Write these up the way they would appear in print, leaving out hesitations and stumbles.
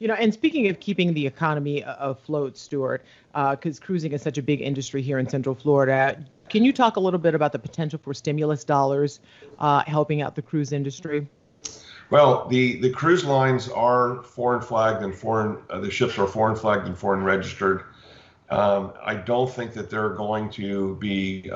And speaking of keeping the economy afloat, Stuart, because cruising is such a big industry here in Central Florida, can you talk a little bit about the potential for stimulus dollars helping out the cruise industry? Well, the cruise lines are foreign flagged and the ships are foreign flagged and foreign registered. I don't think that they're going to be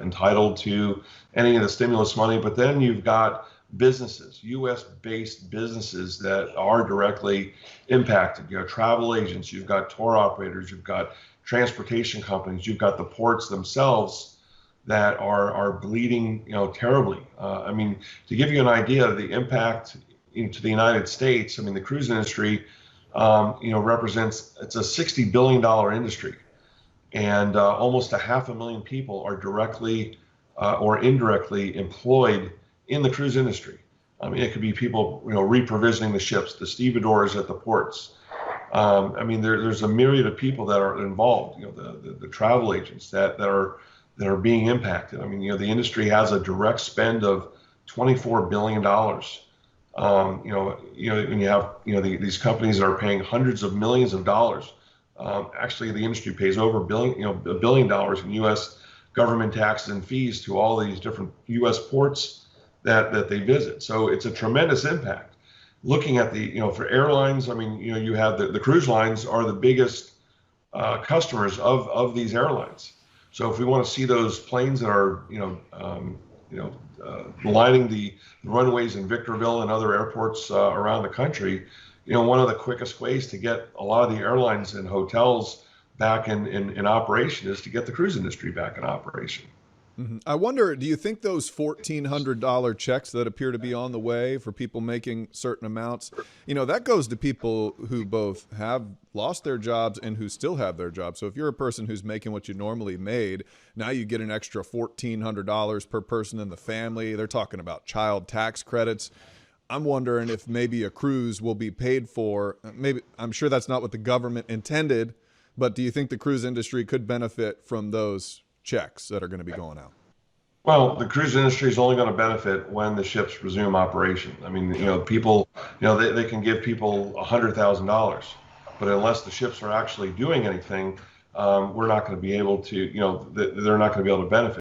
entitled to any of the stimulus money, but then you've got businesses, U.S.-based businesses that are directly impacted. You have travel agents, you've got tour operators, you've got transportation companies, you've got the ports themselves that are bleeding, terribly. I mean, to give you an idea of the impact into the United States, I mean, the cruise industry, represents, it's a $60 billion industry, and almost 500,000 people are directly or indirectly employed in the cruise industry. I mean, it could be people, reprovisioning the ships, the stevedores at the ports. I mean, there's a myriad of people that are involved. The travel agents that are being impacted. I mean, the industry has a direct spend of $24 billion. When you have, these companies that are paying hundreds of millions of dollars. Actually, the industry pays over $1 billion in U.S. government taxes and fees to all these different U.S. ports that they visit. So it's a tremendous impact. Looking at for airlines, I mean, you have the cruise lines are the biggest customers of these airlines. So if we want to see those planes that are, lining the runways in Victorville and other airports around the country, one of the quickest ways to get a lot of the airlines and hotels back in operation is to get the cruise industry back in operation. Mm-hmm. I wonder, do you think those $1,400 checks that appear to be on the way for people making certain amounts, that goes to people who both have lost their jobs and who still have their jobs. So if you're a person who's making what you normally made, now you get an extra $1,400 per person in the family. They're talking about child tax credits. I'm wondering if maybe a cruise will be paid for. Maybe, I'm sure that's not what the government intended, but do you think the cruise industry could benefit from those checks that are going to be going out? Well, the cruise industry is only going to benefit when the ships resume operation. I mean, people, they can give people $100,000, but unless the ships are actually doing anything, we're not going to be able to, they're not going to be able to benefit.